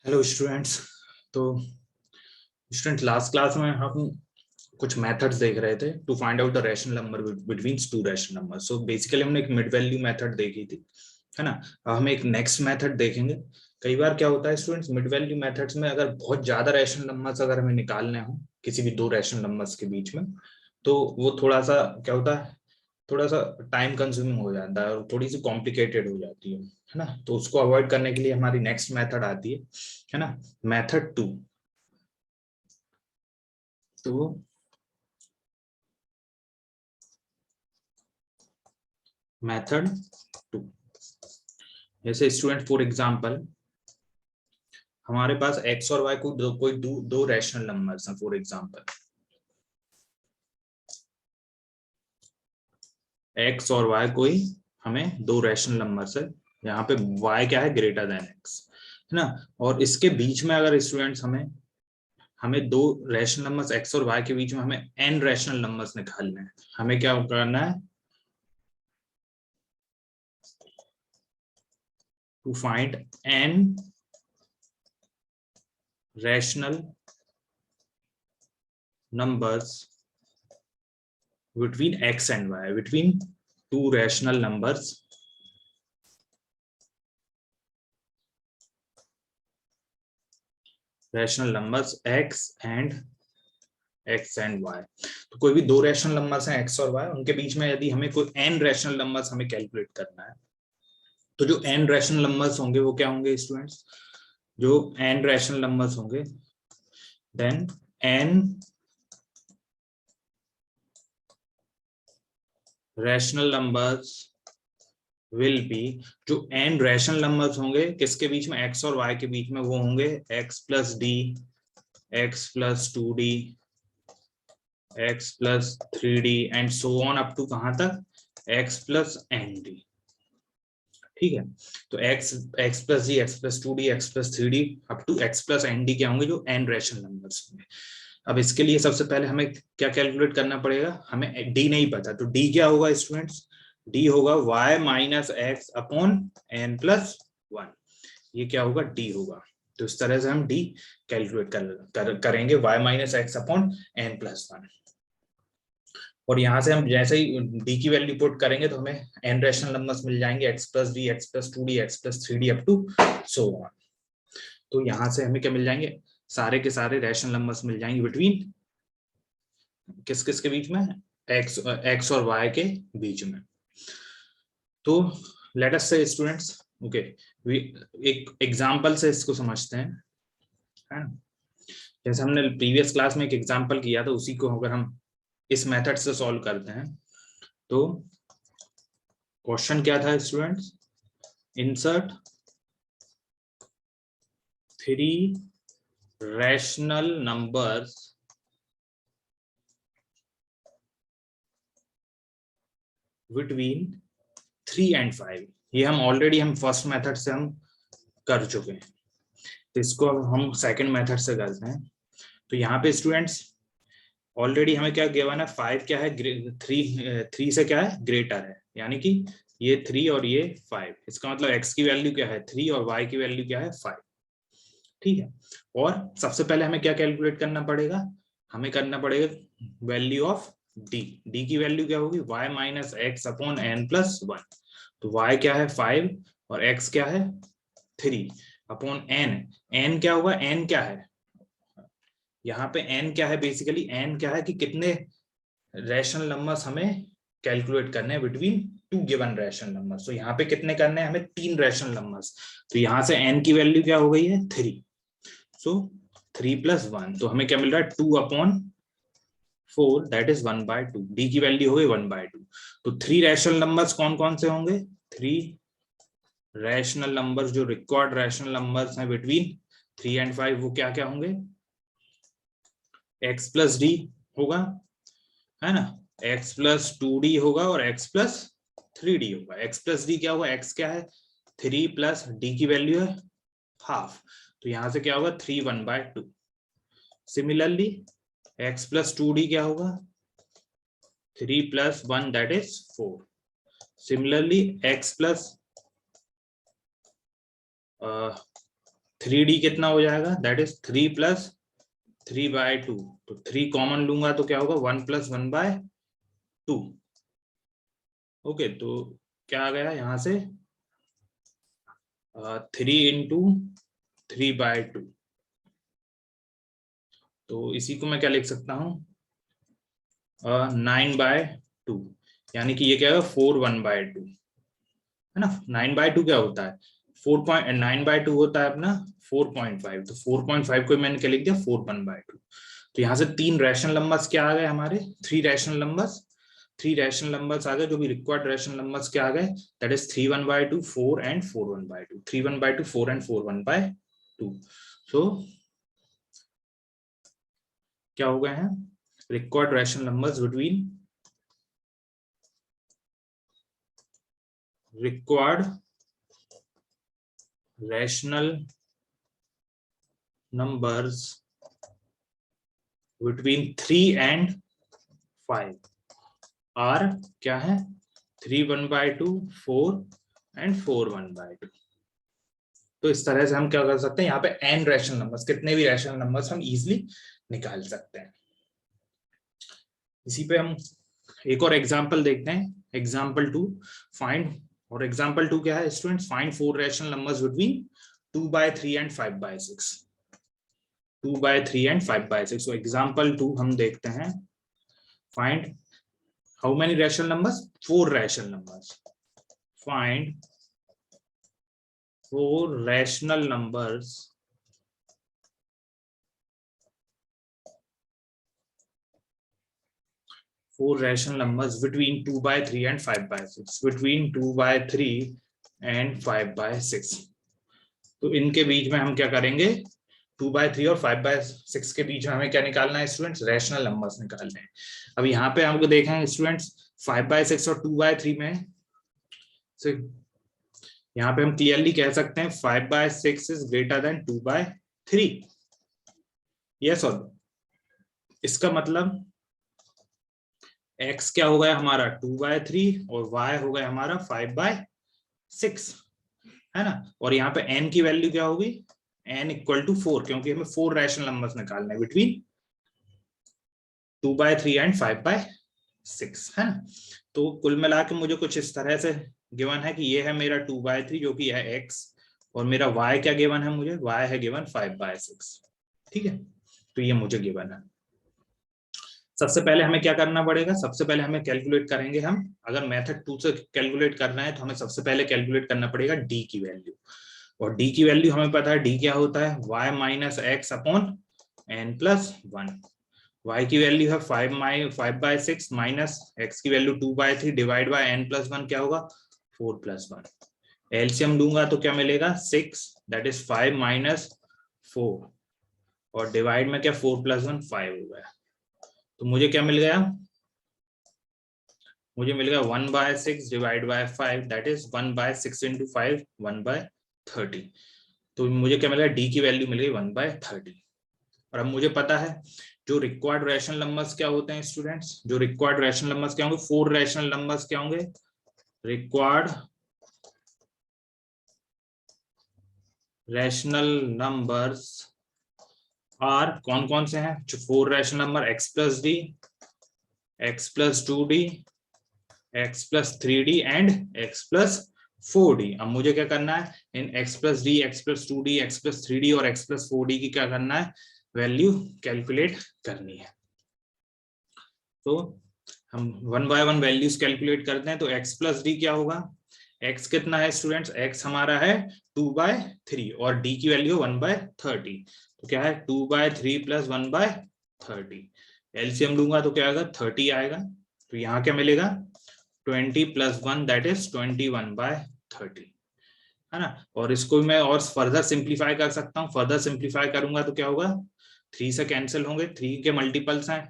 Hello students. तो student last class में हम कुछ मेथड्स देख रहे थे to find out the rational number between two rational number. So basically हमने एक मिड वैल्यू मेथड देखी थी, है ना। अब हम एक नेक्स्ट मेथड देखेंगे। कई बार क्या होता है स्टूडेंट्स, मिड वैल्यू मेथड्स में अगर बहुत ज्यादा रैशनल नंबर्स अगर हमें निकालने हो किसी भी दो रैशनल नंबर्स के बीच में, तो वो थोड़ा सा क्या होता है, थोड़ा सा टाइम कंज्यूमिंग हो जाता है और थोड़ी सी कॉम्प्लिकेटेड हो जाती है ना। तो उसको अवॉइड करने के लिए हमारी नेक्स्ट मेथड आती है ना, मेथड टू। तो मेथड टू, जैसे स्टूडेंट फॉर एग्जांपल हमारे पास एक्स और वाई को कोई दो रैशनल नंबर्स हैं। फॉर एग्जांपल एक्स और वाई कोई हमें दो रैशनल नंबर्स है, यहाँ पे वाई क्या है, ग्रेटर देन एक्स, है ना। और इसके बीच में अगर स्टूडेंट्स हमें हमें दो रैशनल नंबर्स एक्स और वाई के बीच में हमें एन रैशनल नंबर्स निकालने हैं। हमें क्या करना है, to find n rational numbers between x and y, between two rational numbers, rational numbers x and y। तो कोई भी दो रैशनल नंबर्स हैं x और y, उनके बीच में यदि हमें कोई n रैशनल नंबर्स हमें कैलकुलेट करना है, तो जो n रैशनल नंबर्स होंगे वो क्या होंगे स्टूडेंट्स, जो n रैशनल नंबर्स होंगे, then n rational numbers will be, जो n रैशनल नंबर्स होंगे किसके बीच में, x और y के बीच में, वो होंगे x plus d, x plus 2d, x plus 3d and so on up to कहां तक, x प्लस nd। ठीक है, तो x plus g, x plus 2d, x plus 3d up to x plus nd क्या होंगे, जो n rational numbers होंगे। अब इसके लिए सबसे पहले हमें क्या कैलकुलेट करना पड़ेगा, हमें d नहीं पता, तो d क्या होगा स्टूडेंट्स, d होगा y minus x upon n plus 1। ये क्या होगा, d होगा। तो इस तरह से हम d कैलकुलेट करेंगे y minus x upon n plus 1। और यहाँ से हम जैसे ही d की वैल्यू पुट करेंगे तो हमें n रैशनल नंबर्स मिल जाएंगे, x plus d, x plus 2d, x plus 3d up to so on. तो यहाँ से हमें क्या मिल जाएंगे, सारे के सारे रैशनल नंबर्स मिल जाएंगे बिटवीन किस किस के बीच में, x और y के बीच में। तो लेट अस से स्टूडेंट्स, ओके, एक एग्जांपल से इसको समझते हैं, है ना। जैसे हमने प्रीवियस क्लास में एक एग्जांपल किया था, उसी को अगर हम इस मेथड से सॉल्व करते हैं, तो क्वेश्चन क्या था students, insert 3 rational numbers between 3 and 5। ये हम ऑलरेडी फर्स्ट मेथड से हम कर चुके हैं, तो इसको हम सेकंड मेथड से करते हैं। तो यहाँ पे स्टूडेंट्स ऑलरेडी हमें क्या गिवन है, 5 क्या है, 3 से क्या है, ग्रेटर है, यानी कि ये 3 और ये 5। इसका मतलब x की वैल्यू क्या है 3 और y की वैल्यू क्या है 5। ठीक है, और सबसे पहले हमें क्या कैलकुलेट करना पड़ेगा, हमें करना पड़ेगा वैल्यू ऑफ d। d की वैल्यू क्या होगी, y minus x upon n plus 1। तो y क्या है 5 और x क्या है 3 अपॉन n क्या होगा, n क्या है, यहाँ पे n क्या है, बेसिकली n क्या है कि कितने रैशनल नंबर्स हमें कैलकुलेट करने हैं between two given rational numbers. तो यहाँ पे कितने करने हैं हमें, 3 रैशनल नंबर्स। तो यहाँ से n की वैल्यू क्या हो गई है 3, सो 3 प्लस 1, तो हमें क्या मिल रहा है 2 अपॉन 4, दैट इज 1/2। d की वैल्यू हो गई 1/2। तो 3 रैशनल नंबर्स कौन कौन से होंगे, 3 रैशनल नंबर्स जो रिक्वायर्ड रैशनल नंबर्स हैं बिटवीन 3 and 5, वो क्या क्या होंगे, x प्लस डी होगा, है ना, x प्लस 2d होगा और x प्लस 3d होगा। x प्लस डी क्या होगा, x क्या है 3 प्लस d की वैल्यू है हाफ, तो यहां से क्या होगा 3 1/2। सिमिलरली x प्लस 2d क्या होगा 3 plus 1, that is 4। Similarly x plus 3d कितना हो जाएगा, दैट इज 3 प्लस 3/2, तो 3 कॉमन लूंगा तो क्या होगा 1 प्लस 1/2। ओके, तो क्या आ गया यहाँ से 3 इंटू 3/2, तो इसी को मैं क्या लिख सकता हूँ 9/2, यानी कि ये क्या है 4/1/2 है ना। 9/2 क्या होता है 4.9/2 होता है अपना 4.5, तो 4.5 को मैंने क्या लिख दिया 4/1/2। तो यहाँ से 3 रैशनल नंबर्स क्या आ गए हमारे, 3 रैशनल नंबर्स, 3 रैशनल नंबर्स आ गए, जो भी रिक्वायर्ड रैशनल नंबर्स क्या आ गए, दैट इज 3/1/2, 4 एंड 4/1/2, 3/1/2, 4 एंड 4/1/2। सो क्या हो गए हैं required rational numbers between required rational numbers between 3 and 5 are क्या है 3/1/2, 4 and 4/1/2। तो इस तरह से हम क्या कर सकते हैं यहाँ पे n रैशनल नंबर्स, कितने भी रैशनल नंबर्स हम इजिली निकाल सकते हैं। इसी पे हम एक और एग्जांपल देखते हैं, एग्जांपल 2 फाइंड, और एग्जांपल 2 क्या है students, find 4 rational numbers between 2/3 and 5/6, 2/3 and 5/6। so example 2 हम देखते हैं, find how many rational numbers, 4 rational numbers, find 4 rational numbers between 2/3 and 5/6, between 2/3 and 5/6। तो इनके बीच में हम क्या करेंगे 2/3 और 5/6 के बीच में हमें क्या निकालना है स्टूडेंट्स, रैशनल नंबर्स निकालने हैं। अब यहाँ पे हमको देखें स्टूडेंट्स 5/6 और 2/3 में से यहाँ पे हम क्लियरली कह सकते हैं 5/6 इज ग्रेटर देन 2/3, यस और इसका मतलब x क्या हो गया हमारा 2/3 और y हो गया हमारा 5/6 है ना। और यहाँ पे n की वैल्यू क्या होगी, n इक्वल टू 4, क्योंकि हमें 4 रैशनल नंबर्स निकालने हैं बिटवीन 2/3 एंड 5/6 है ना। तो कुल मिला के मुझे कुछ इस तरह से गिवन है कि ये है मेरा 2/3 जो कि है x, और मेरा y क्या गिवन है, मुझे y है गिवन 5/6, ठीक है। तो ये मुझे गिवन है। सबसे पहले हमें क्या करना पड़ेगा, सबसे पहले हमें कैलकुलेट करेंगे हम, अगर मेथड 2 से कैलकुलेट करना है तो हमें सबसे पहले कैलकुलेट करना पड़ेगा d की वैल्यू, और d की वैल्यू हमें पता है d क्या होता है y minus x upon n plus 1। y की वैल्यू है 5/6 माइनस x की value 2/3 divide by n plus 1 क्या होगा 4 प्लस 1। एलसीएम लूंगा तो क्या मिलेगा 6, दैट इज 5 माइनस 4, और डिवाइड में क्या 4 प्लस 1 5 हो गया। तो मुझे क्या मिल गया, मुझे मिल गया 1/6 divide by 5, that is 1/6 into 5 1/30। तो मुझे क्या मिल गया डी की वैल्यू मिल गई 1/30। और अब मुझे पता है जो रिक्वायर्ड रैशनल नंबर्स क्या होते हैं स्टूडेंट्स, जो रिक्वायर्ड रैशनल नंबर्स क्या होंगे, 4 रैशनल नंबर्स क्या होंगे, रिक्वायर्ड रैशनल नंबर्स आर कौन कौन से हैं, जो 4 rational number x plus d, x plus 2d, x plus 3d and x plus 4d। अब मुझे क्या करना है इन x plus d, x plus 2d, x plus 3d और x प्लस 4d की क्या करना है वैल्यू कैलकुलेट करनी है। तो हम 1 बाय 1 वैल्यूज कैलकुलेट करते हैं। तो x प्लस डी क्या होगा, x कितना है स्टूडेंट्स, x हमारा है 2/3 और d की वैल्यू 1/30, तो क्या है 2/3 प्लस 1/30। एलसीएम लूंगा तो क्या आएगा 30 आएगा। तो यहाँ क्या मिलेगा 20 प्लस 1 दैट इज 21/30 है ना। और इसको मैं और फर्दर सिंप्लीफाई कर सकता हूँ, फर्दर सिंप्लीफाई करूंगा तो क्या होगा 3 से कैंसिल होंगे, 3 के मल्टीपल्स हैं,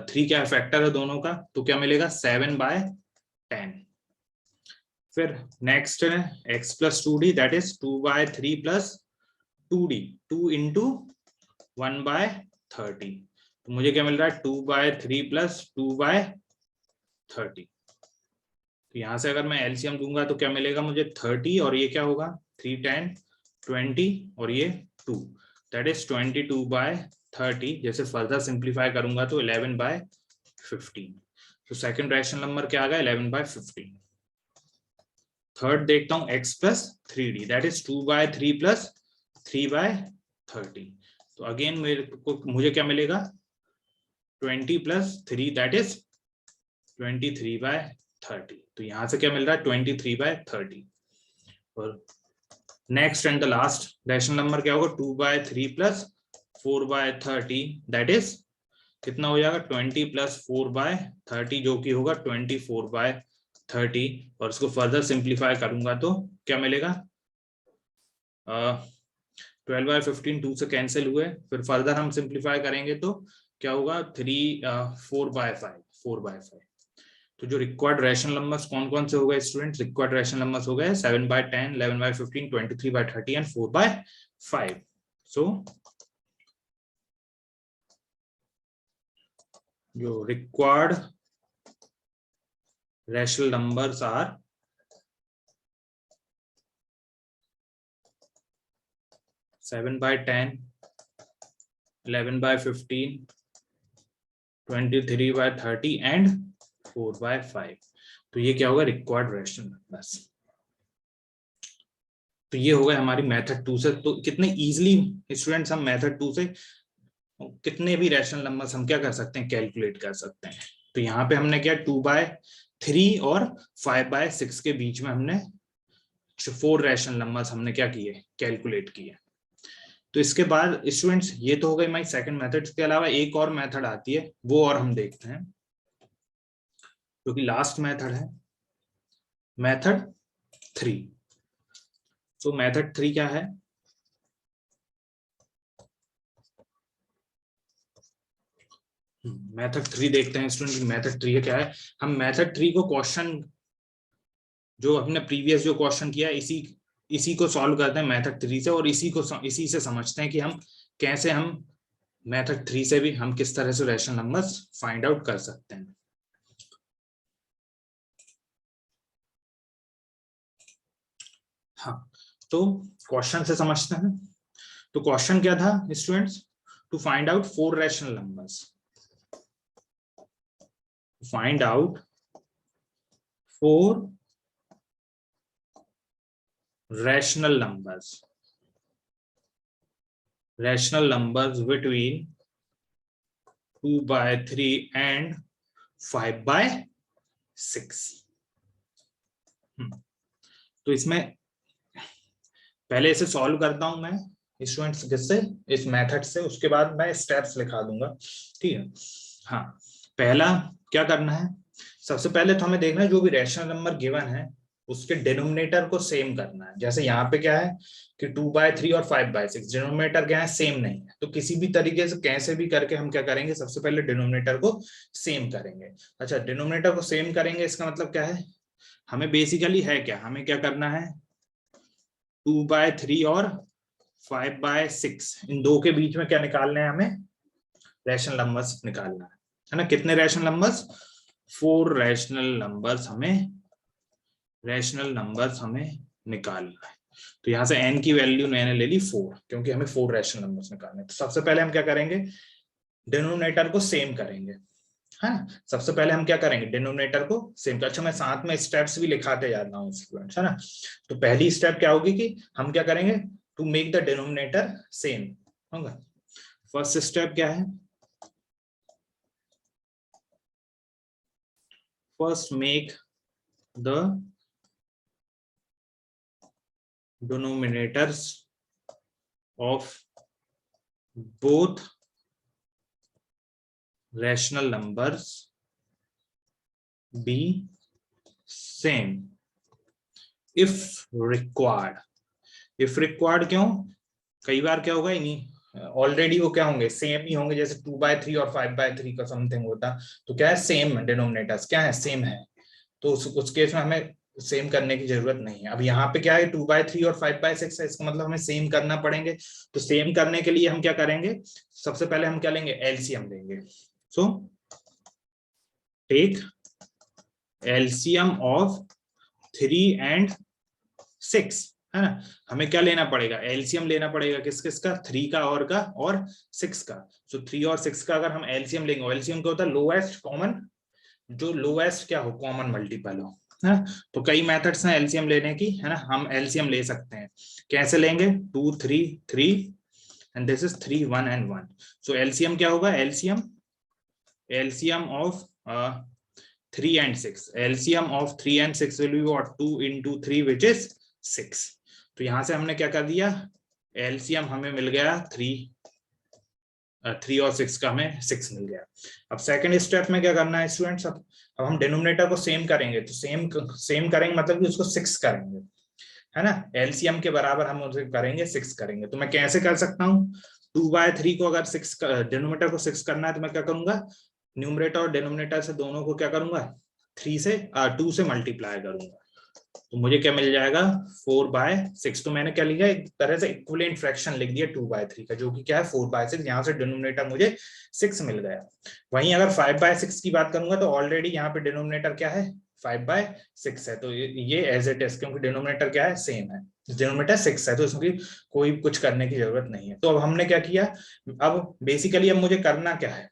3 क्या फैक्टर है दोनों का, तो क्या मिलेगा 7/10। फिर नेक्स्ट है x plus 2d that is 2/3 plus 2d, 2 into 1/30। तो मुझे क्या मिल रहा है 2/3 प्लस 2/30। तो यहां से अगर मैं एलसीएम दूंगा तो क्या मिलेगा मुझे 30, और ये क्या होगा 3 10 20 और ये 2, दैट इज 22/30। जैसे फर्दर सिंप्लीफाई करूंगा तो 11/15। तो सेकंड रैशनल नंबर क्या आ गया, 11/15। थर्ड देखता हूँ x plus 3d, that is 2/3 plus 3/30। तो अगेन मुझे क्या मिलेगा, 20 प्लस 3 दैट इज 23/30। तो यहां से क्या मिल रहा है, 23/30। और next and the last rational number क्या होगा, 2/3 प्लस 4/30 दैट इज कितना हो जाएगा, 20 प्लस 4/30 जो कि होगा 24/30। और इसको फर्दर सिंप्लीफाई करूंगा तो क्या मिलेगा, 12/15 2 से कैंसिल हुए, फिर फर्दर हम सिंप्लीफाई करेंगे तो क्या होगा, 4/5। तो जो रिक्वायर्ड रैशनल नंबर्स कौन कौन से हो गए स्टूडेंट्स, रिक्वायर्ड रैशनल नंबर्स हो गए 7/10, 11/15, 23/30 एंड 4/5। सो जो required rational numbers are 7/10, 11/15, 23/30 and 4/5। तो ये क्या होगा, रिक्वायर्ड रैशनल नंबर्स। तो ये हो गए हमारी मेथड 2 से। तो कितने इजीली स्टूडेंट्स हम मेथड 2 से कितने भी रैशनल नंबर्स हम क्या कर सकते हैं, कैलकुलेट कर सकते हैं। तो यहाँ पे हमने क्या 2/3 और 5/6 के बीच में हमने 4 रैशनल नंबर्स हमने क्या किए, कैलकुलेट किए। तो इसके बाद स्टूडेंट्स ये तो हो गई हमारी सेकंड मेथड। इसके अलावा एक और मेथड आती है, वो और हम देखते हैं, जो कि लास्ट मेथड है, मेथड 3। तो मेथड 3 क्या है, मेथड 3 देखते हैं स्टूडेंट। मेथड 3 क्या है, हम मेथड 3 को क्वेश्चन जो हमने प्रीवियस जो क्वेश्चन किया इसी को सॉल्व करते हैं मेथड 3 से, और इसी से समझते हैं कि हम कैसे हम मेथड 3 से भी हम किस तरह से रैशनल नंबर्स फाइंड आउट कर सकते हैं। हाँ, तो क्वेश्चन से समझते हैं। तो क्वेश्चन क्या था students, to find out 4 rational numbers, find out 4 rational numbers between 2/3 and 5/6। तो इसमें पहले इसे सॉल्व करता हूं मैं स्टूडेंट्स, किससे, इस मेथड से, उसके बाद मैं स्टेप्स लिखा दूंगा, ठीक है। हाँ, पहला क्या करना है, सबसे पहले तो हमें देखना है जो भी रैशनल नंबर गिवन है उसके डिनोमिनेटर को सेम करना है। जैसे यहाँ पे क्या है कि 2/3 और 5/6 डिनोमिनेटर क्या है, सेम नहीं है। तो किसी भी तरीके से कैसे भी करके हम क्या करेंगे, सबसे पहले डिनोमिनेटर को सेम करेंगे। अच्छा, डिनोमिनेटर को सेम करेंगे इसका मतलब क्या है, हमें बेसिकली है क्या, हमें क्या करना है, 2/3 और 5/6 इन दो के बीच में क्या निकालना है, हमें रैशनल नंबर्स निकालना है ना। कितने रैशनल नंबर्स, 4 रैशनल नंबर्स हमें निकालना है। तो यहां से n की वैल्यू मैंने ले ली 4, क्योंकि हमें 4 रैशनल नंबर्स निकालने हैं। तो सबसे पहले हम क्या करेंगे, डिनोमिनेटर को सेम करेंगे, है ना। सबसे पहले हम क्या करेंगे, डिनोमिनेटर को सेम कर। अच्छा, मैं साथ में स्टेप्स भी लिखाते जा रहा हूँ स्टूडेंट्स, है ना। तो पहली स्टेप क्या होगी कि हम क्या करेंगे, to make the denominator same होगा। फर्स्ट स्टेप क्या है, first make the denominators of both rational numbers be same if required। if required क्यों, कई बार क्या होगा, नहीं ऑलरेडी वो क्या होंगे, सेम ही होंगे। जैसे 2/3 और 5/3 का समथिंग होता, तो क्या है, सेम डिनोमिनेटर्स क्या है, सेम है। तो उस केस में हमें सेम करने की जरूरत नहीं है। अब यहाँ पे क्या है, 2/3 और 5/6 है, इसका मतलब हमें सेम करना पड़ेंगे। तो सेम करने के लिए हम क्या करेंगे, सबसे पहले हम क्या लेंगे, एलसीएम लेंगे। So take LCM of 3 and 6, है ना। हमें क्या लेना पड़ेगा, एलसीएम लेना पड़ेगा किस किस का, 3 का और 6 का। सो 3 और 6 का अगर हम एलसीएम लेंगे, एलसीएम क्या होता है, लोएस्ट कॉमन, जो लोएस्ट क्या हो, कॉमन मल्टीपल हो, है। तो कई मेथड्स हैं एलसीएम लेने की, है ना। हम एलसीएम ले सकते हैं, कैसे लेंगे, 2 3 3 and this is 3 1 and 1। So LCM क्या होगा, LCM of 3 and 6, LCM of 3 and 6 will be what, 2 into 3 which is 6। तो यहां से हमने क्या कर दिया, LCM हमें मिल गया 3 और 6 का हमें 6 मिल गया। अब सेकंड स्टेप में क्या करना है स्टूडेंट्स, अब हम डिनोमिनेटर को सेम करेंगे, तो सेम करेंगे मतलब कि उसको 6 करेंगे, है ना। एलसीएम के बराबर हम उसे करेंगे, 6 करेंगे। तो मैं कैसे कर सकता हूँ, 2/3 को अगर 6 डिनोमिनेटर को 6 करना है तो मैं क्या करूंगा, न्यूमरेटर और डिनोमिनेटर से दोनों को क्या करूंगा, 2 से मल्टीप्लाई करूंगा, तो मुझे क्या मिल जाएगा, 4/6। तो मैंने क्या लिखा, एक तरह से इक्विवेलेंट फ्रैक्शन लिख दिया 2/3 का, जो कि क्या है 4/6। यहाँ से डिनोमिनेटर मुझे 6 मिल गया। वहीं अगर 5/6 की बात करूंगा तो ऑलरेडी यहाँ पे डिनोमिनेटर क्या है, 5/6 है, तो ये एज इट इज, क्योंकि डिनोमिनेटर क्या है, सेम है, डिनोमिनेटर 6 है, तो इसमें कोई कुछ करने की जरूरत नहीं है। तो अब हमने क्या किया, अब बेसिकली अब मुझे करना क्या है,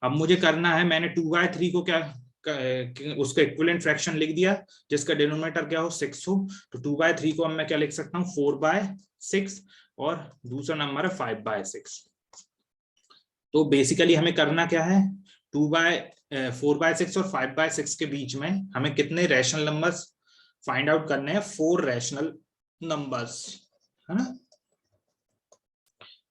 अब मुझे करना है, मैंने 2/3 को क्या उसका इक्विवेलेंट फ्रैक्शन लिख दिया जिसका डिनोमिनेटर क्या हो, 6 हो। तो 2/3 को अब मैं क्या लिख सकता हूँ, 4/6, और दूसरा नंबर है 5/6। तो बेसिकली हमें करना क्या है, 4/6 और 5/6 के बीच में हमें कितने रैशनल नंबर्स फाइंड आउट करने हैं, 4 रैशनल नंबर्स, है ना।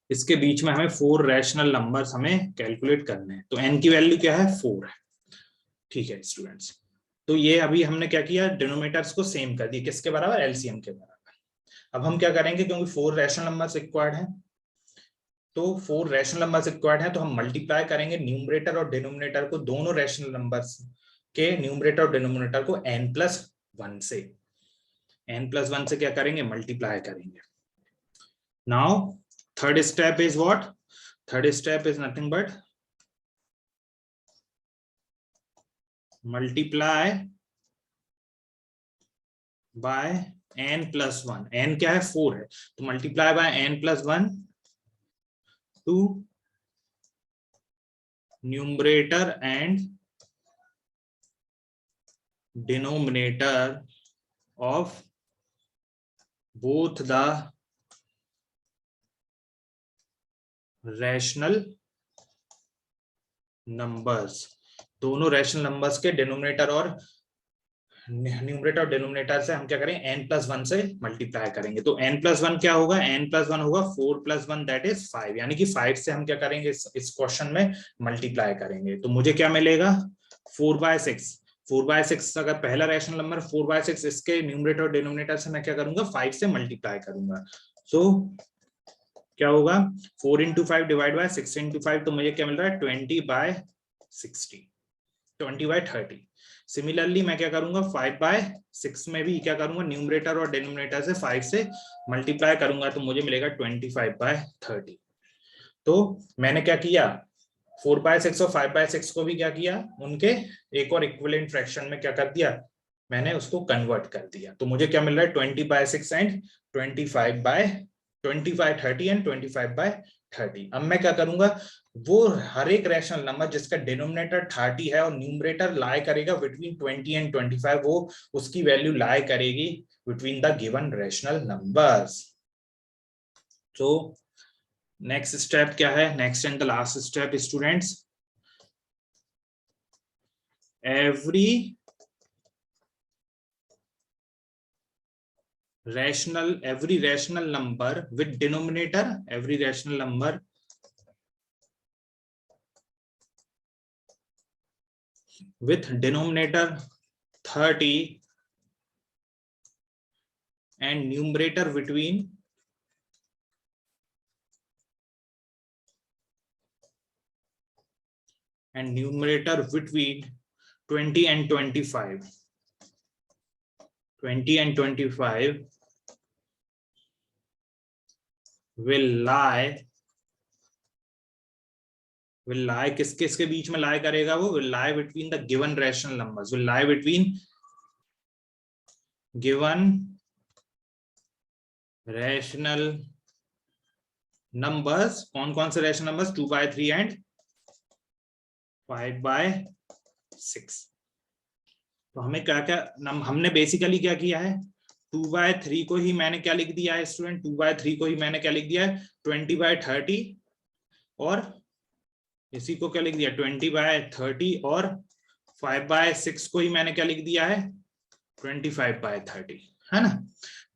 इसके बीच में हमें 4 रैशनल नंबर्स हमें कैलकुलेट करने हैं। तो एन की वैल्यू क्या है, 4 है, ठीक है स्टूडेंट्स। तो ये अभी हमने क्या किया, डिनोमिनेटर्स को सेम कर दिया, किसके बराबर, एलसीएम के बराबर। अब हम क्या करेंगे, क्योंकि 4 रैशनल नंबर्स रिक्वायर्ड है, तो 4 रैशनल नंबर्स रिक्वायर्ड है, तो हम मल्टीप्लाई करेंगे न्यूमरेटर और डिनोमिनेटर को, दोनों रैशनल नंबर्स के न्यूमरेटर और डिनोमिनेटर को n+1 से, n+1 से क्या करेंगे, मल्टीप्लाई करेंगे। Now third step is what, third step is nothing but multiply by n+1। n क्या है, 4 है, तो multiply by n+1 to numerator and denominator of both the rational numbers, दोनों रैशनल नंबर्स के डिनोमिनेटर और डिनोमिनेटर से हम क्या करें, n+1 से मल्टीप्लाई करेंगे। तो n+1 क्या होगा, n+1 होगा 4+1 दैट इज 5, यानी कि 5 से हम क्या करेंगे, इस क्वेश्चन में मल्टीप्लाई करेंगे। तो मुझे क्या मिलेगा, 4/6। 4/6 अगर पहला रैशनल नंबर 4/6, इसके न्यूमरेटर और डिनोमिनेटर से मैं क्या करूंगा, 5 से मल्टीप्लाई करूंगा। सो क्या होगा, 4 × 5 डिवाइड बाय 6 × 5, तो मुझे क्या मिल रहा है, 20/60, 20/30। सिमिलरली मैं क्या करूंगा, 5/6 में भी क्या करूंगा, न्यूमरेटर और डिनोमिनेटर से 5 से मल्टीप्लाई करूंगा, तो मुझे मिलेगा 25/30। तो मैंने क्या किया, 4/6 और 5/6 को भी क्या किया, उनके एक और इक्विवेलेंट फ्रैक्शन में क्या कर दिया, मैंने उसको कन्वर्ट कर दिया। तो मुझे क्या मिल रहा है, 20/6 एंड 25/30 एंड 25/30। अब मैं क्या करूंगा, वो हर एक रैशनल नंबर जिसका डिनोमिनेटर 30 है और न्यूमरेटर लाई करेगा बिटवीन 20 एंड 25, वो उसकी वैल्यू लाई करेगी between the given rational numbers. तो नेक्स्ट स्टेप क्या है, next and the last step students, every rational number with denominator, every rational number with denominator 30 and numerator between 20 and 25, 20 and 25 will lie किस किस के बीच में lie करेगा, वो will lie between the given rational numbers, will lie between given rational numbers, कौन कौन से rational numbers, 2/3 and 5/6। तो हमें क्या क्या हमने बेसिकली क्या किया है, 2/3 को ही मैंने क्या लिख दिया है स्टूडेंट, 2/3 को ही मैंने क्या लिख दिया है 20/30, और इसी को क्या लिख दिया 20/30, और 5/6 को ही मैंने क्या लिख दिया है 25/30, है ना।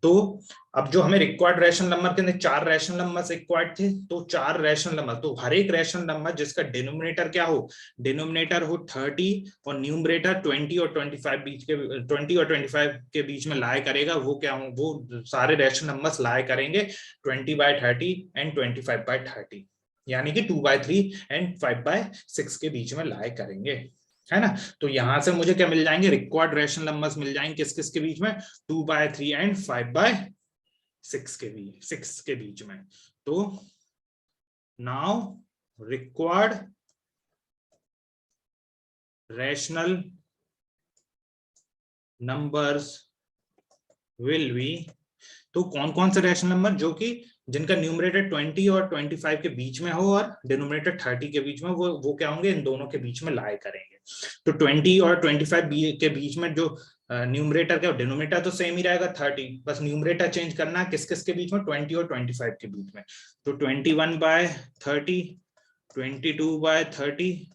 तो अब जो हमें रिक्वायर्ड रैशनल नंबर के अंदर 4 रैशनल नंबर रिक्वायर्ड थे, तो 4 रैशनल नंबर, तो हर एक रैशनल नंबर जिसका डिनोमिनेटर क्या हो, डिनोमिनेटर हो 30 और न्यूमरेटर 20 और 25 के बीच में लाए करेगा, वो क्या हो, वो सारे रैशनल नंबर्स लाए करेंगे 20/30 एंड 25/30, यानी कि 2/3 एंड 5/6 के बीच में लाए करेंगे, है ना। तो यहां से मुझे क्या मिल जाएंगे, रिक्वायर्ड रैशनल नंबर्स मिल जाएंगे किस किस के बीच में, 2/3 एंड 5/6 के बीच में। तो now required rational numbers will B, तो कौन कौन से रैशनल नंबर जो कि जिनका न्यूमरेटर 20 और 25 के बीच में हो और डिनोमिनेटर 30 के बीच में, वो क्या होंगे, इन दोनों के बीच में लाए करेंगे। तो 20 और 25 के बीच में जो न्यूमरेटर क्या, डिनोमिनेटर तो सेम ही रहेगा 30, बस न्यूमरेटर चेंज करना है किस किस के बीच में, 20 और 25 के बीच में। तो 21/30, 22/30,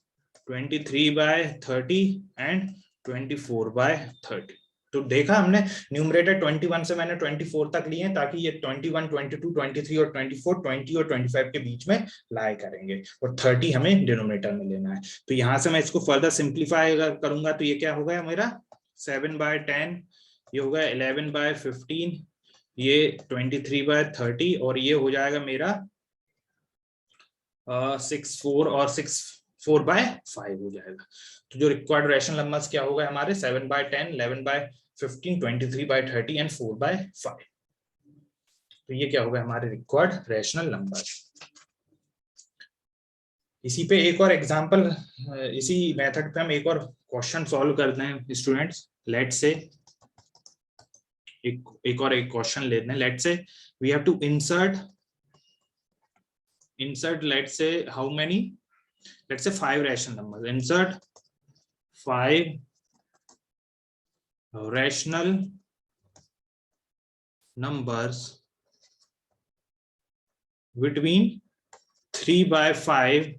23/30 एंड 24/30। तो देखा हमने, न्यूमरेटर 21 से मैंने 24 तक लिए हैं, ताकि ये 21, 22, 23 और 24 20 और 25 के बीच में लाए करेंगे, और 30 हमें डिनोमिनेटर में लेना है। तो यहां से मैं इसको फर्दर सिंप्लीफाई करूंगा, तो ये क्या हो गया मेरा 7/10, ये होगा 11/15, ये 23/30, और ये हो जाएगा मेरा 6/4 और 4/5 हो जाएगा। तो जो रिक्वायर्ड रैशनल नंबर्स क्या होगा हमारे 7/10, 11/15, 23/30 एंड 4/5। तो ये क्या होगा हमारे रिक्वायर्ड रैशनल नंबर। इसी पे एक और एग्जांपल, इसी मेथड पे हम एक और क्वेश्चन सॉल्व करते हैं स्टूडेंट्स। लेट्स से एक क्वेश्चन लेते हैं। Let's say we have to insert let's say how many, let's say 5 rational numbers. Insert 5 rational numbers between 3/5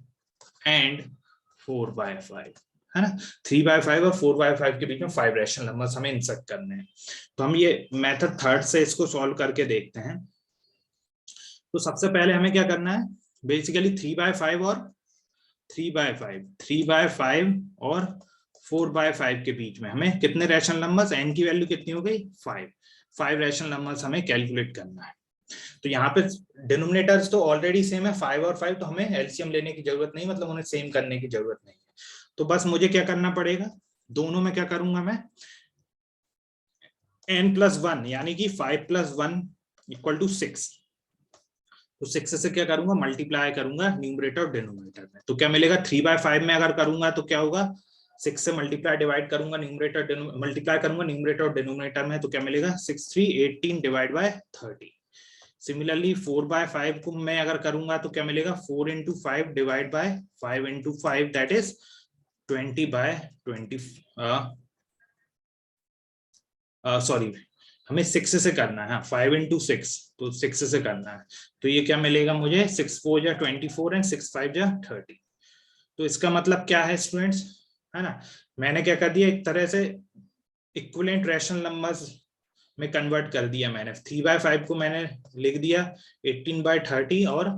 and 4/5, है ना। 3/5 और 4/5 के बीच में 5 रैशनल नंबर्स हमें इंसर्ट करने हैं। तो हम ये मेथड थर्ड से इसको सॉल्व करके देखते हैं। तो सबसे पहले हमें क्या करना है, बेसिकली 3/5 और 3/5 और 4/5 के बीच में हमें कितने रैशनल नंबर्स, n की वैल्यू कितनी हो गई 5 रैशनल नंबर्स हमें कैलकुलेट करना है। तो यहाँ पे डिनोमिनेटर्स तो ऑलरेडी सेम है 5 और 5, तो हमें एलसीएम लेने की जरूरत नहीं, मतलब उन्हें सेम करने की जरूरत नहीं है। तो बस मुझे क्या करना पड़ेगा, दोनों में क्या करूंगा मैं, n+1 यानी कि 5+1 = 6। तो 6 से क्या करूंगा, मल्टीप्लाई करूंगा न्यूमरेटर और डिनोमिनेटर में। तो क्या मिलेगा 3/5 में अगर करूंगा तो क्या होगा, 6 से मल्टीप्लाई डिवाइड करूंगा न्यूमरेटर, मल्टीप्लाई करूंगा न्यूमरेटर और डिनोमिनेटर में, तो क्या मिलेगा 6 3 18 / 30। सिमिलरली 4/5 को मैं अगर करूंगा तो क्या मिलेगा 4 × 5 / 5 × 5 दैट इज 20/20, सॉरी हमें 6 से करना है, 5 × 6, तो 6 से करना है। तो ये क्या मिलेगा मुझे 6 4 = 24 एंड 6 5 = 30। तो इसका मतलब क्या है स्टूडेंट्स, है ना, मैंने क्या कर दिया, एक तरह से इक्विवेलेंट रैशनल नंबर्स में कन्वर्ट कर दिया मैंने। 3/5 को मैंने लिख दिया 18/30 और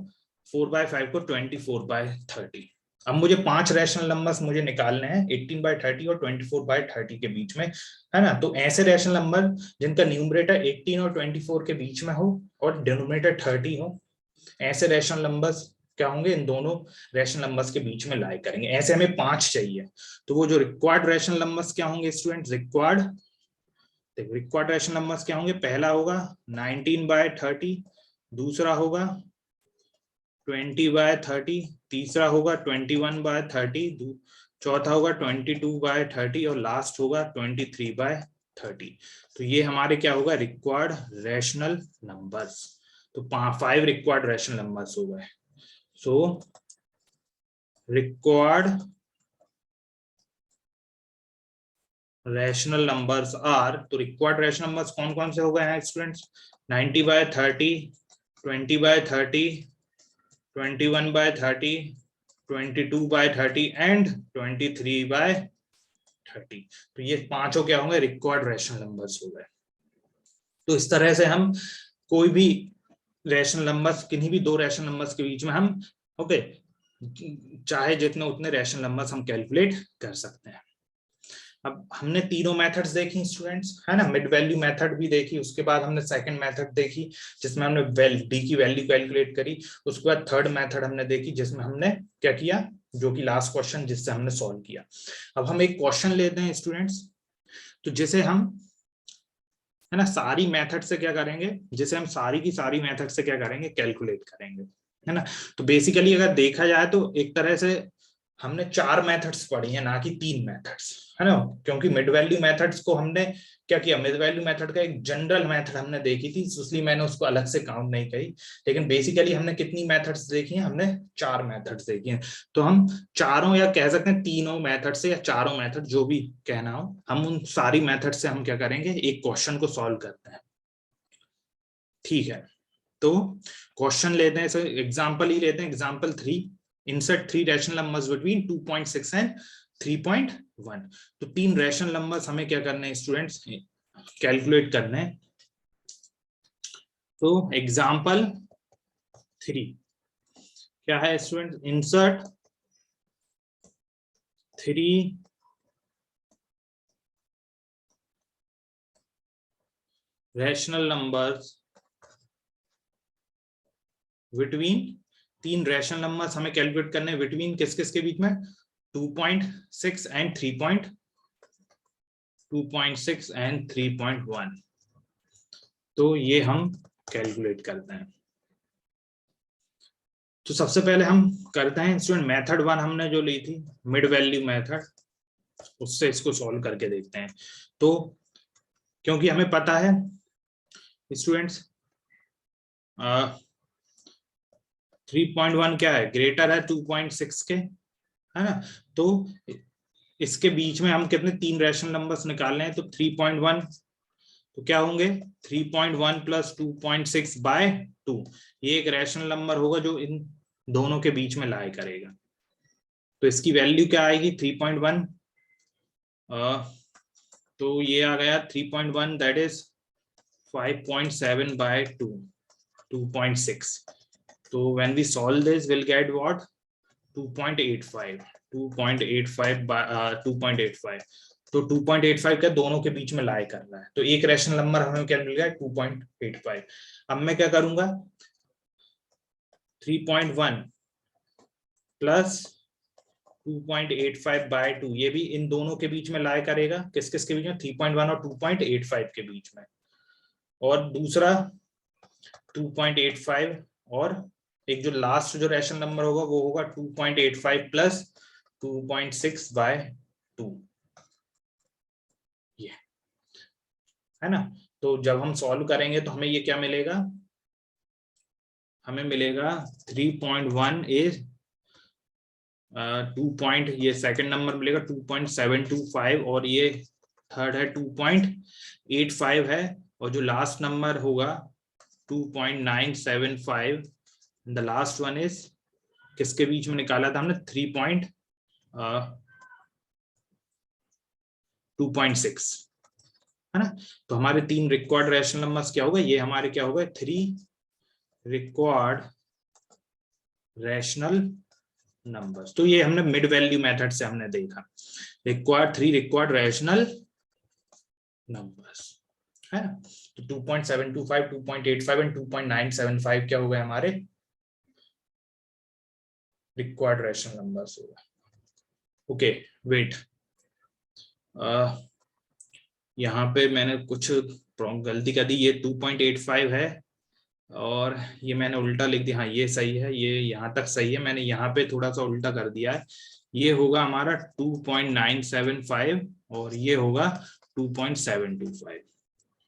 4/5 को 24/30। अब मुझे 5 रैशनल नंबर्स मुझे निकालने हैं 18/30 और 24/30 के बीच में, है ना। तो ऐसे रैशनल नंबर जिनका न्यूमरेटर 18 और 24 के बीच में हो और डिनोमिनेटर 30 हो, ऐसे रैशनल नंबर्स क्या होंगे, इन दोनों रैशनल नंबर्स के बीच में लाई करेंगे। ऐसे हमें 5 चाहिए। तो वो जो रिक्वायर्ड रैशनल नंबर्स क्या होंगे स्टूडेंट्स, रिक्वायर्ड रैशनल नंबर्स क्या होंगे, पहला होगा 19/30, दूसरा होगा 20/30, तीसरा होगा 21/30, चौथा होगा 22/30 और लास्ट होगा 23/30। 30। तो ये हमारे क्या होगा, रिक्वायर्ड रैशनल नंबर्स। तो 5 रिक्वायर्ड रैशनल नंबर्स हो गए। So required rational numbers are, तो रिक्वायर्ड रैशनल नंबर्स कौन कौन से हो गए हैं स्टूडेंट्स, 90/30, 20/30, 21/30, 22/30 एंड 23/30। तो ये पांचों क्या होंगे, रिक्वायर्ड रैशनल नंबर्स हो गए। तो इस तरह से हम कोई भी रैशनल नंबर्स, किन्हीं भी दो रैशनल नंबर्स के बीच में हम ओके चाहे जितने उतने रैशनल नंबर्स हम कैलकुलेट कर सकते हैं। अब हमने तीनों मेथड्स देखी स्टूडेंट्स, है ना, मिड वैल्यू मेथड भी देखी, उसके बाद हमने सेकंड मेथड देखी जिसमें हमने डी की वैल्यू कैलकुलेट करी, उसके बाद थर्ड मेथड हमने देखी जिसमें हमने क्या किया, जो कि लास्ट क्वेश्चन जिससे हमने सॉल्व किया। अब हम एक क्वेश्चन लेते हैं स्टूडेंट्स, तो जिसे हम, है ना, सारी मेथड से क्या करेंगे, जिसे हम सारी की सारी मेथड से क्या करेंगे, कैलकुलेट करेंगे, है ना। तो बेसिकली अगर देखा जाए तो एक तरह से हमने 4 मेथड्स पढ़ी है, ना कि 3 मेथड्स, है ना, क्योंकि मिड वैल्यू मेथड्स को हमने क्या किया, मिड वैल्यू मेथड का एक जनरल मेथड हमने देखी थी, इसलिए मैंने उसको अलग से काउंट नहीं करी। लेकिन बेसिकली हमने कितनी मेथड्स देखी हैं, हमने 4 मेथड्स देखी हैं। तो हम चारों, या कह सकते हैं तीनों मेथड से, या चारों मेथड, जो भी कहना हो, हम उन सारी मेथड से हम क्या करेंगे, एक क्वेश्चन को सॉल्व करते हैं। ठीक है, तो क्वेश्चन लेते हैं, एग्जाम्पल ही लेते हैं, example 3, insert 3 rational numbers between 2.6 and 3.1। तो 3 रैशनल नंबर्स हमें क्या करने हैं स्टूडेंट्स, कैलकुलेट करने हैं। तो एग्जाम्पल 3 क्या है student, insert 3 rational numbers between, 3 rational numbers हमें कैलकुलेट करने हैं बिटवीन किस किस के बीच में, 2.6 एंड 3.1। तो ये हम कैलकुलेट करते हैं। तो सबसे पहले हम करते हैं स्टूडेंट, मेथड 1 हमने जो ली थी, मिड वैल्यू मेथड, उससे इसको सॉल्व करके देखते हैं। तो क्योंकि हमें पता है स्टूडेंट्स 3.1 क्या है, ग्रेटर है 2.6 के, है ना। तो इसके बीच में हम कितने 3 रैशनल नंबर्स निकालने हैं, तो 3.1, तो क्या होंगे 3.1 + 2.6/2, ये एक रैशनल नंबर होगा जो इन दोनों के बीच में लाई करेगा। तो इसकी वैल्यू क्या आएगी 3.1, तो ये आ गया 3.1, दैट इज 5.7/2, 2.6। तो when we solve this we'll get what, 2.85, 2.85। तो 2.85 का दोनों के बीच में लाई कर रहा है, तो एक रैशनल नंबर हमें क्या मिल गया 2.85। अब मैं क्या करूंगा, 3.1 प्लस 2.85/2, ये भी इन दोनों के बीच में लाई करेगा, किस किस के बीच में, 3.1 और 2.85 के बीच में। और दूसरा 2.85, और एक जो लास्ट जो रैशनल नंबर होगा वो होगा 2.85 + 2.6/2, ये है ना। तो जब हम सॉल्व करेंगे तो हमें ये क्या मिलेगा, हमें मिलेगा 3.1 इज ये सेकंड नंबर मिलेगा 2.725, और ये थर्ड है 2.85 है, और जो लास्ट नंबर होगा 2.975, द लास्ट वन इज, किसके बीच में निकाला था हमने, 2.6, है ना। तो हमारे 3 रिक्वायर्ड रैशनल नंबर्स क्या हो गए, ये हमारे क्या हो गए, 3 रिक्वायर्ड रैशनल नंबर्स। तो ये हमने मिड वैल्यू मेथड से हमने देखा, 3 रिक्वायर्ड रैशनल नंबर्स, है ना। तो 2.725, 2.85 एंड 2.975 क्या हो गए हमारे रिक्वायर्ड रैशनल नंबर्स हो गए। ओके वेट, यहाँ पे मैंने कुछ गलती कर दी, ये 2.85 है और ये मैंने उल्टा लिख दिया, हाँ ये सही है, ये यहाँ तक सही है, मैंने यहाँ पे थोड़ा सा उल्टा कर दिया है, ये होगा हमारा 2.975 और ये होगा 2.725,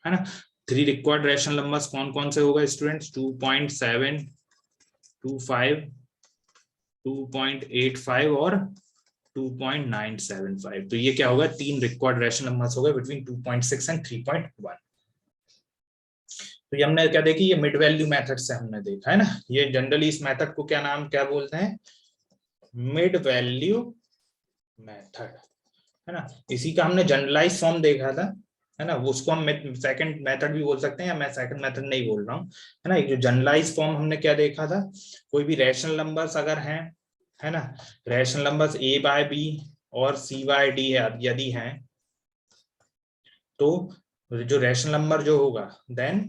है ना। 3 रिक्वायर्ड रैशनल नंबर्स कौन कौन से होगा स्टूडेंट्स? 2.725, 2.85 और 2.975। तो ये क्या होगा? 3 रिक्वायर्ड रैशनल नंबर्स हो गए बिटवीन 2.6 एंड 3.1। तो ये हमने क्या देखी? ये मिड वैल्यू मेथड से हमने देखा, है ना। ये जनरली इस मेथड को क्या बोलते हैं? मिड वैल्यू मेथड, है ना। इसी का हमने जनरलाइज फॉर्म देखा था, है ना। उसको हम सेकंड मेथड भी बोल सकते हैं, या मैं सेकंड मेथड नहीं बोल रहा हूँ, है ना। एक जो जनरलाइज फॉर्म हमने क्या देखा था? कोई भी रैशनल नंबर्स अगर हैं, है ना, rational numbers a by b और c बाय d है यदि हैं, तो जो रैशनल नंबर जो होगा then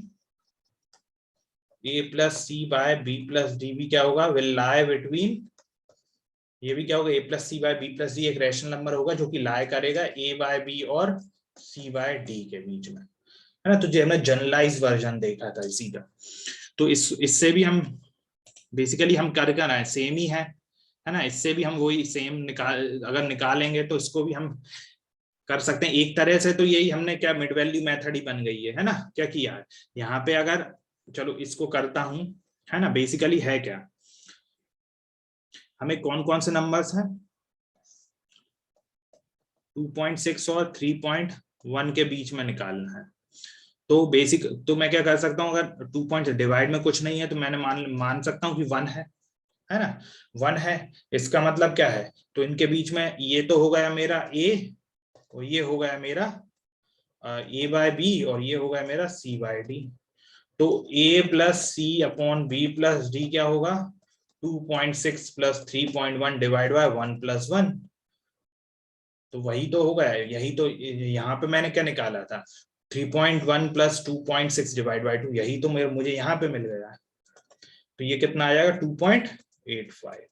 a plus C by b plus D भी क्या होगा? विल लाई बिटवीन, ये भी क्या होगा? a plus C by b plus D एक रैशनल नंबर होगा जो कि लाई करेगा a बाय b और c बाय d के बीच में, है ना। तो जो हमने जनरलाइज वर्जन देखा था इसी का, तो इससे भी हम बेसिकली हम कर रहे हैं सेम ही है ना। इससे भी हम वही सेम अगर निकालेंगे तो इसको भी हम कर सकते हैं एक तरह से। तो यही हमने क्या मिड वैल्यू मेथड ही बन गई है ना। क्या किया है यहाँ पे? अगर चलो इसको करता हूं, है ना। बेसिकली है क्या, हमें कौन कौन से नंबर्स हैं? 2.6 और 3.1 के बीच में निकालना है। तो बेसिक तो मैं क्या कर सकता हूँ? अगर 2 पॉइंट डिवाइड में कुछ नहीं है तो मैंने मान सकता हूँ कि 1 है ना। 1 है, इसका मतलब क्या है? तो इनके बीच में ये तो हो गया मेरा a और ये हो गया मेरा a बाय b और ये हो गया मेरा c बाय d। तो a plus C upon b plus d क्या होगा? 2.6 प्लस 3.1 डिवाइड बाय 1 प्लस 1। तो वही तो होगा, यही तो यहाँ पे मैंने क्या निकाला था? 3.1 प्लस 2.6 डिवाइड बाय 2, यही तो मुझे यहाँ पे मिल गया। तो ये कितना आ जाएगा? 2.85।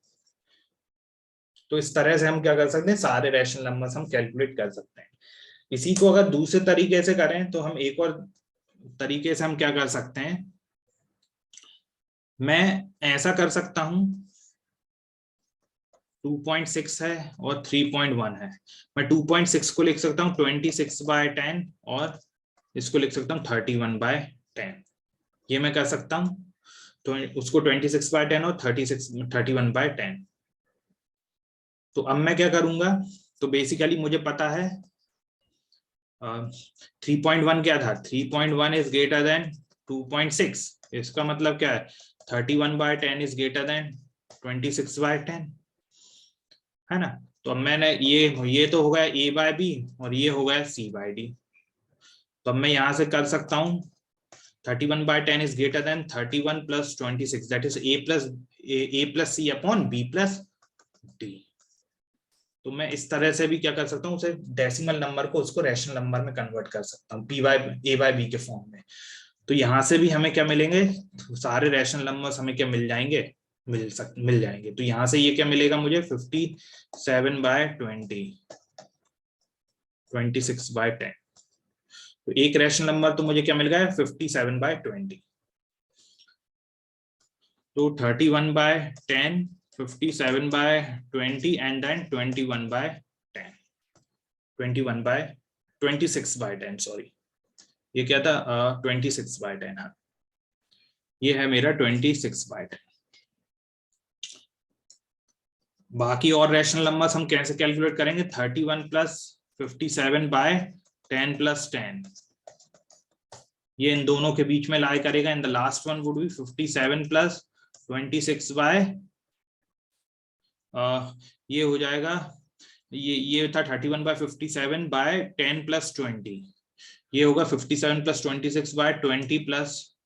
तो इस तरह से हम क्या कर सकते हैं? सारे रैशनल नंबर्स हम कैलकुलेट कर सकते हैं। इसी को अगर दूसरे तरीके से करें तो हम एक और तरीके से हम क्या कर सकते हैं? मैं ऐसा कर सकता हूं, 2.6 है और 3.1 है। मैं 2.6 को लिख सकता हूँ 26/10 और इसको लिख सकता हूँ 31/10। ये मैं कर सकता हूँ। तो उसको 26/10 और 31/10। तो अब मैं क्या करूंगा? तो बेसिकली मुझे पता है 3.1 क्या था? 3.1 इज ग्रेटर देन 2.6। इसका मतलब क्या है? 31/10 इज ग्रेटर देन 26/10, है ना। तो अब मैंने ये तो हो गया a बाय b और ये हो गया c बाय d। तो अब मैं यहां से कर सकता हूं 31/10 is greater than 31 plus 26, that is a plus c upon b plus d। तो मैं इस तरह से भी क्या कर सकता हूँ? उसे डेसिमल नंबर को उसको रैशनल नंबर में कन्वर्ट कर सकता हूँ a बाय b के फॉर्म में। तो यहां से भी हमें क्या मिलेंगे? सारे रैशनल नंबर्स हमें क्या मिल जाएंगे? मिल जाएंगे। तो यहां से ये क्या मिलेगा मुझे? 57/20, 26/10। तो एक रैशनल नंबर तो मुझे क्या मिल गया? 57/20। तो 31/10, 57/20 एंड देन 21/10, 26/10, सॉरी ये क्या था? 26/10। हाँ, ये है मेरा 26/10। बाकी और रैशनल नंबर्स हम कैसे कैलकुलेट करेंगे? 31 प्लस 57/10 प्लस 10, ये इन दोनों के बीच में लाई करेगा। In the last one would be 57 plus 26 by ये हो जाएगा, ये था 31/57/10 प्लस 20, ये होगा 57 प्लस 26/20 प्लस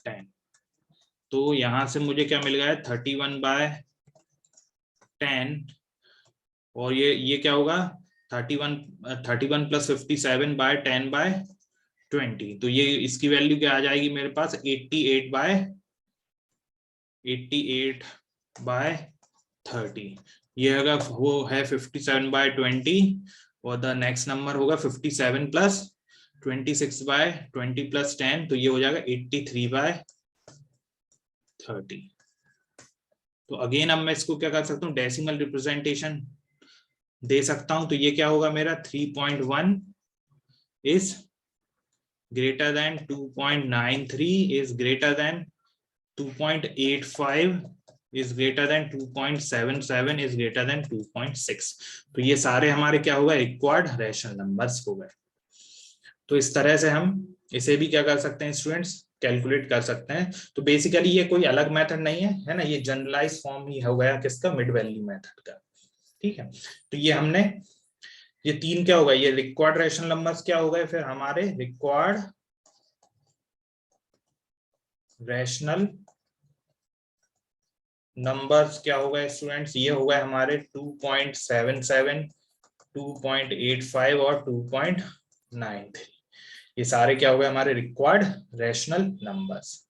10। तो यहां से मुझे क्या मिल गया? 31/10 और ये क्या होगा? 31 प्लस 57/10/20। तो ये इसकी वैल्यू क्या आ जाएगी मेरे पास? 88/30। ये अगर वो है 57/20 और द नेक्स्ट नंबर होगा 57 प्लस 26/20 प्लस 10, तो ये हो जाएगा 83/30। तो अगेन अब मैं इसको क्या कर सकता हूँ? डेसिमल रिप्रेजेंटेशन दे सकता हूं। तो ये क्या होगा मेरा? 3.1 is greater than 2.93 is greater than 2.85 is greater than 2.77 is greater than 2.6। तो ये सारे हमारे क्या हो गए, रिक्वायर्ड रैशनल नंबर्स हो गए। तो इस तरह से हम इसे भी क्या कर सकते हैं स्टूडेंट्स, कैलकुलेट कर सकते हैं। तो बेसिकली ये कोई अलग मेथड नहीं है ना, ये जनरलाइज फॉर्म ही हो गया किसका, मिड वैल्यू मेथड का। ठीक है, तो ये हमने ये तीन क्या होगा, ये रिक्वायर्ड रैशनल नंबर्स क्या हो गए फिर हमारे, रिक्वायर्ड रैशनल नंबर्स क्या हो गए स्टूडेंट्स, ये हो गए हमारे 2.77, 2.85 और 2.93। ये सारे क्या हो गए हमारे रिक्वायर्ड रैशनल नंबर्स,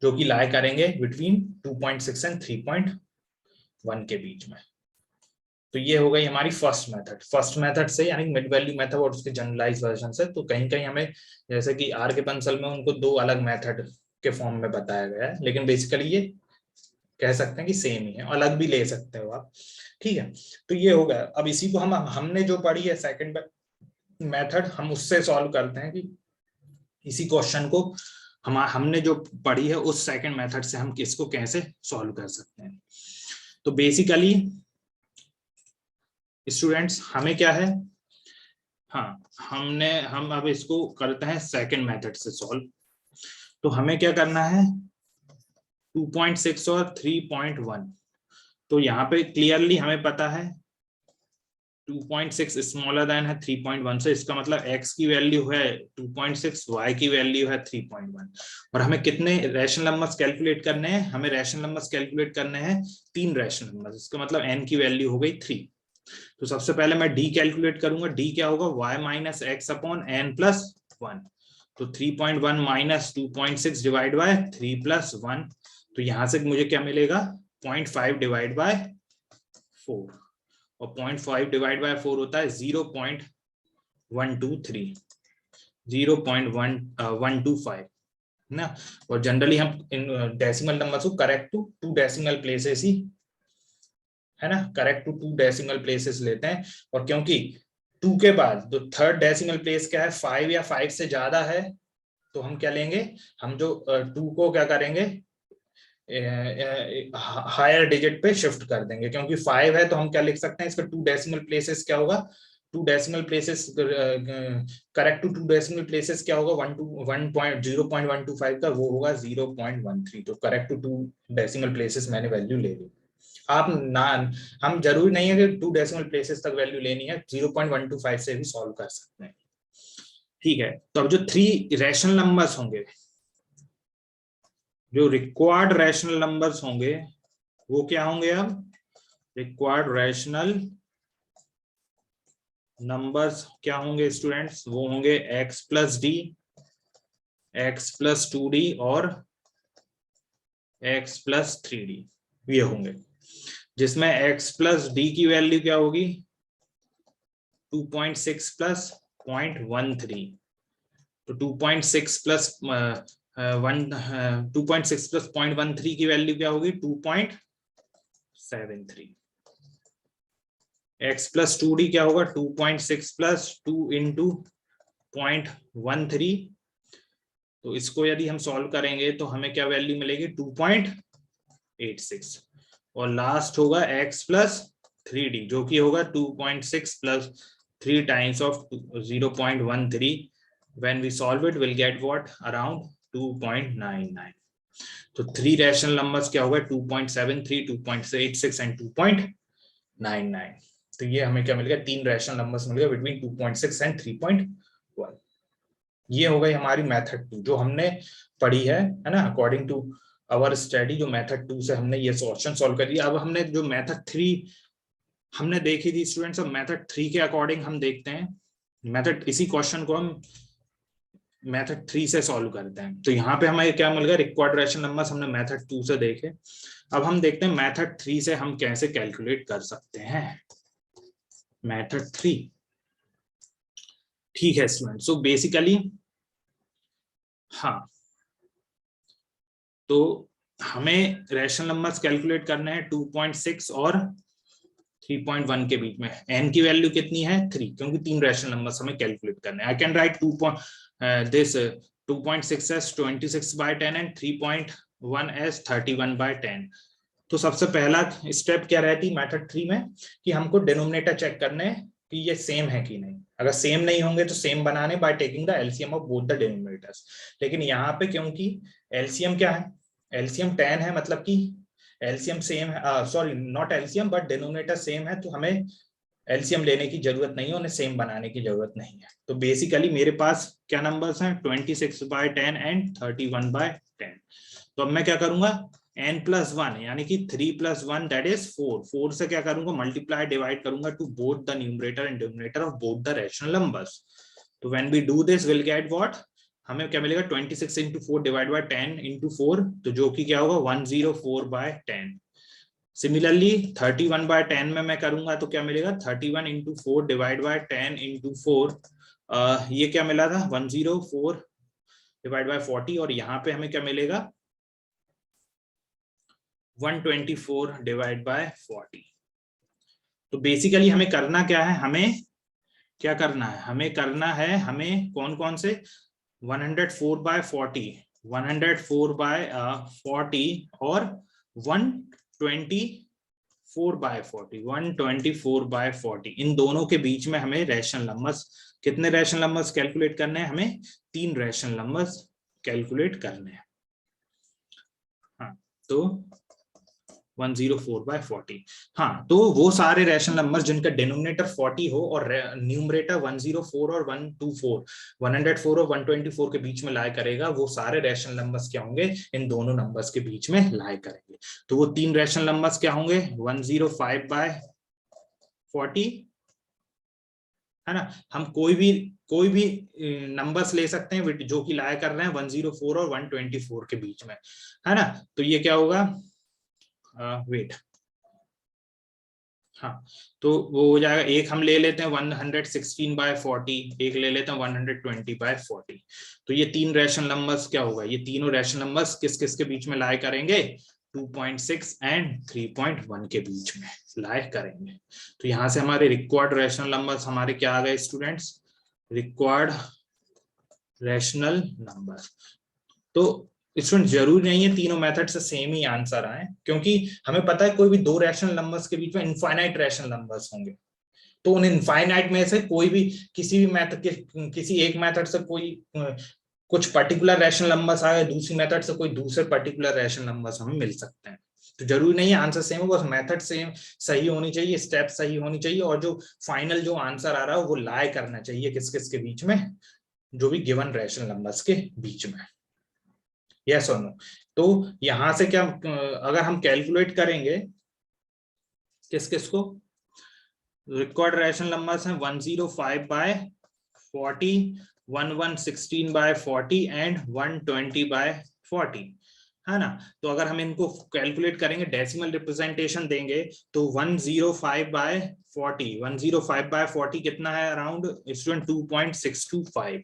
जो कि लाई करेंगे बिटवीन 2.6 एंड 3.1 के बीच में। तो ये हो गई हमारी फर्स्ट मेथड से, यानी मिड वैल्यू मेथड और उसके जनरलाइज वर्जन से। तो कहीं कहीं हमें जैसे कि आर के पेंसिल में उनको दो अलग मेथड के फॉर्म में बताया गया है, लेकिन बेसिकली ये कह सकते हैं कि सेम ही है, अलग भी ले सकते हो आप। ठीक है, तो ये हो गया। अब इसी को हमने जो पढ़ी है सेकंड मेथड, हम उससे सॉल्व करते हैं कि इसी क्वेश्चन को हमने जो पढ़ी है उस सेकंड मेथड से हम किसको कैसे सॉल्व कर सकते हैं। तो बेसिकली स्टूडेंट्स हमें क्या है, हाँ हम अब इसको करते हैं सेकंड मेथड से सॉल्व। तो हमें क्या करना है, 2.6 और 3.1। तो यहाँ पे क्लियरली हमें पता है 2.6 स्मॉलर देन है 3.1 से, इसका मतलब x की वैल्यू है 2.6, y की वैल्यू है 3.1। और हमें कितने रैशनल नंबर्स कैलकुलेट करने हैं, हमें रैशनल नंबर्स कैलकुलेट करने हैं 3 रैशनल नंबर्स, इसका मतलब n की वैल्यू हो गई 3। तो सबसे पहले मैं d कैलकुलेट करूंगा, d क्या होगा, y minus x upon n plus 1। तो 3.1 माइनस 2.6 डिवाइड बाय 3 प्लस 1, तो यहां से मुझे क्या मिलेगा, 0.5 डिवाइड बाय 4, और 0.5 डिवाइड बाय 4 होता है 0.123, 0.125 ना। और जनरली हम इन डेसिमल नंबर्स को करेक्ट टू 2 डेसिमल प्लेसेस ही, है ना, करेक्ट टू 2 डेसिमल प्लेसेस लेते हैं। और क्योंकि 2 के बाद जो थर्ड डेसिमल प्लेस क्या है, 5 या 5 से ज्यादा है, तो हम क्या लेंगे, हम जो 2 को क्या करेंगे, हायर डिजिट पे शिफ्ट कर देंगे। क्योंकि 5 है तो हम क्या लिख सकते हैं, इसका 2 डेसिमल प्लेसेस क्या होगा, 2 decimal places correct to 2 decimal places क्या होगा, 0.125 का वो होगा 0.13। तो करेक्ट टू 2 डेसिमल प्लेसेस मैंने वैल्यू ले ली। आप ना, हम जरूरी नहीं है कि 2 डेसिमल प्लेसेस तक वैल्यू लेनी है, 0.125 से भी सॉल्व कर सकते हैं। ठीक है, तो अब जो 3 रैशनल नंबर्स होंगे, जो रिक्वायर्ड रैशनल नंबर्स होंगे वो क्या होंगे, अब रिक्वायर्ड रैशनल नंबर्स क्या होंगे स्टूडेंट्स, वो होंगे x plus d, x plus 2d और x प्लस 3d, ये होंगे। जिसमें x प्लस डी की वैल्यू क्या होगी, 2.6 प्लस 0.13। तो 2.6 प्लस 2.6 प्लस 0.13 की वैल्यू क्या होगी, 2.73। x प्लस 2d क्या होगा, 2.6 प्लस 2 इंटू 0.13। तो इसको यदि हम सॉल्व करेंगे तो हमें क्या वैल्यू मिलेगी, 2.86। और लास्ट होगा x प्लस 3d, जो कि होगा 2.6 plus 3 times of 0.13। when we solve it we'll get what, around 2.99। तो 3 रैशनल नंबर्स क्या होगा, 2.73, 2.86 एंड 2.99। तो ये हमें क्या मिल गया, 3 रैशनल नंबर्स मिल गए बिटवीन 2.6 एंड 3.1। ये हो गई हमारी मेथड 2 जो हमने पढ़ी है ना, अकॉर्डिंग टू आवर स्टडी। जो मेथड 2 से हमने ये क्वेश्चन सॉल्व कर दिया। अब हमने जो मेथड 3 हमने देखी थी स्टूडेंट्स, अब मेथड 3 के अकॉर्डिंग हम देखते हैं मेथड, इसी क्वेश्चन को हम मेथड 3 से सॉल्व करते हैं। तो यहाँ पे हमें क्या मिल गया, रिक्वायर्ड रैशनल नंबर्स हमने मेथड 2 से देखे। अब हम देखते हैं मेथड 3 से हम कैसे कैलकुलेट कर सकते हैं मेथड 3। ठीक है स्टूडेंट, सो बेसिकली हाँ, तो हमें रैशनल नंबर्स कैलकुलेट करने हैं 2.6 और 3.1 के बीच में। n की वैल्यू कितनी है 3, क्योंकि 3 रैशनल नंबर्स हमें कैलकुलेट करने हैं। I can write 2.6 as 26/10 and 3.1 as 31/10। तो सबसे पहला स्टेप क्या रहती मेथड 3 में कि हमको डिनोमिनेटर चेक करने कि ये सेम है कि नहीं। अगर सेम नहीं होंगे तो सेम बनाने by taking the LCM of both the denominators. लेकिन यहाँ पे क्योंकि एलसीएम क्या है, एलसीएम 10 है, मतलब कि एलसीएम सेम है, sorry not LCM but denominator same है, तो हमें एलसीएम लेने की जरूरत नहीं है, उन्हें सेम बनाने की जरूरत नहीं है। तो बेसिकली मेरे पास क्या नंबर्स हैं 26/10 एंड 31/10। तो अब मैं क्या करूंगा n+1 यानी कि 3+1 दैट इज 4। 4 से क्या करूंगा मल्टीप्लाई डिवाइड करूंगा to both the numerator and denominator of both the rational numbers. तो when we do this will get what, हमें क्या मिलेगा 26 into 4 डिवाइड बाय 10 into 4, तो जो कि क्या होगा 104/10। सिमिलरली 31/10 में मैं करूंगा तो क्या मिलेगा 31 into 4 डिवाइड बाय 10 into 4, ये क्या मिला था 104 डिवाइड बाय 40, और यहाँ पे हमें क्या मिलेगा 124 डिवाइड बाय 40। तो बेसिकली हमें करना क्या है, हमें क्या करना है, हमें करना है, हमें कौन कौन से 104/40, 104/40 और 124/40, 124/40, इन दोनों के बीच में हमें रैशनल नंबर्स, कितने रैशनल नंबर्स कैलकुलेट करने हैं, हमें 3 रैशनल नंबर्स कैलकुलेट करने हैं। हाँ, तो 104/40। हाँ, तो वो सारे रैशनल नंबर जिनका डिनोमिनेटर 40 हो और न्यूमरेटर 104 और 124, 104 और 124 के बीच में लाई करेगा, वो सारे रैशनल नंबर्स क्या होंगे, इन दोनों नंबर्स के बीच में लाई करेंगे। तो वो 3 रैशनल नंबर्स क्या होंगे 105/40, है ना। हम कोई भी नंबर्स ले सकते हैं जो कि लाई कर रहे हैं 104 और 124 के बीच में, है ना। तो ये क्या होगा, वेट, हाँ, तो वो हो जाएगा, एक हम ले लेते हैं 116/40, एक ले लेते हैं 120/40। तो ये 3 रैशनल नंबर्स क्या होगा, ये तीनों रैशनल नंबर्स किस किस के बीच में लाई करेंगे 2.6 एंड 3.1 के बीच में लाई करेंगे। तो यहां से हमारे रिक्वायर्ड रैशनल नंबर्स हमारे क्या आ गए स्टूडेंट्स, रिक्वायर्ड रैशनल नंबर। तो स्टूडेंट जरूरी नहीं है तीनों मेथड से सेम ही आंसर आए, क्योंकि हमें पता है कोई भी 2 रैशनल नंबर्स के बीच में इनफाइनाइट रैशनल नंबर्स होंगे। तो उन इनफाइनाइट में से कोई भी किसी भी मेथड के किसी एक मेथड से कोई कुछ पर्टिकुलर रैशनल नंबर्स आए, दूसरी मेथड से कोई दूसरे पर्टिकुलर रैशनल नंबर्स हमें मिल सकते हैं। तो जरूरी नहीं है आंसर सेम हो, बस मेथड सेम सही होनी चाहिए, स्टेप सही होनी चाहिए, और जो फाइनल जो आंसर आ रहा है वो लाई करना चाहिए किस किस के बीच में, जो भी गिवन रैशनल नंबर्स के बीच में। यस और नो। तो यहां से क्या, अगर हम कैलकुलेट करेंगे किस किस को, रिक्वायर्ड रैशनल नंबर्स हैं 105/40, 1116/40 एंड 120/40, है ना। तो अगर हम इनको कैलकुलेट करेंगे, डेसिमल रिप्रेजेंटेशन देंगे, तो 105/40, 105/40 कितना है अराउंड स्टूडेंट 2.625,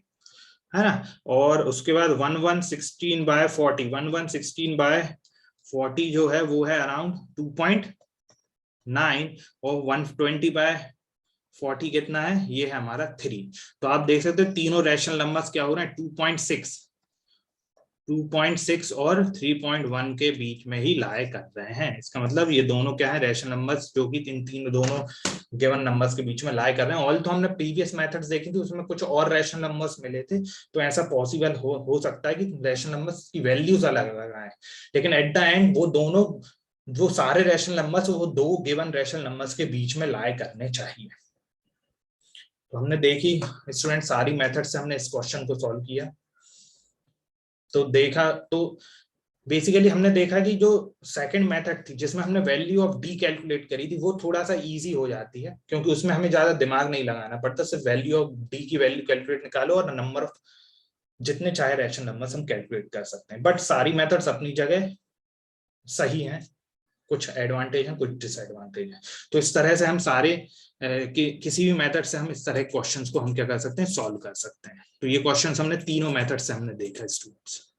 है ना। और उसके बाद 1116/40, 1116/40 जो है वो है अराउंड 2.9, और 120/40 कितना है, ये है हमारा 3। तो आप देख सकते हो तीनों रैशनल नंबर्स क्या हो रहे हैं 2.6 और 3.1 के बीच में ही लाई कर रहे हैं। इसका मतलब ये दोनों क्या है रैशनल नंबर्स जो कि इन दोनों गिवन नंबर्स के बीच में लाई कर रहे हैं। ऑल तो हमने प्रीवियस मेथड्स देखी थी, उसमें कुछ और रैशनल नंबर्स मिले थे, तो ऐसा पॉसिबल हो सकता है कि रैशनल नंबर्स की वैल्यूज अलग अलग आए, लेकिन एट द एंड वो दोनों जो सारे रैशनल नंबर्स वो 2 गिवन रैशनल नंबर्स के बीच में लाई करने चाहिए। तो हमने देखी स्टूडेंट सारी मेथड से हमने इस क्वेश्चन को सॉल्व किया। तो देखा, तो बेसिकली हमने देखा कि जो सेकंड मेथड थी जिसमें हमने वैल्यू ऑफ डी कैलकुलेट करी थी, वो थोड़ा सा इजी हो जाती है, क्योंकि उसमें हमें ज्यादा दिमाग नहीं लगाना पड़ता, सिर्फ वैल्यू ऑफ डी की वैल्यू कैलकुलेट निकालो और नंबर ऑफ जितने चाहे रैशनल नंबर्स हम कैलकुलेट कर सकते हैं। बट सारी मेथड्स अपनी जगह सही हैं, कुछ एडवांटेज है कुछ डिसएडवांटेज है। तो इस तरह से हम सारे किसी भी मेथड से हम इस तरह क्वेश्चंस को हम क्या कर सकते हैं, सॉल्व कर सकते हैं। तो ये क्वेश्चंस हमने तीनों मेथड से हमने देखा स्टूडेंट्स।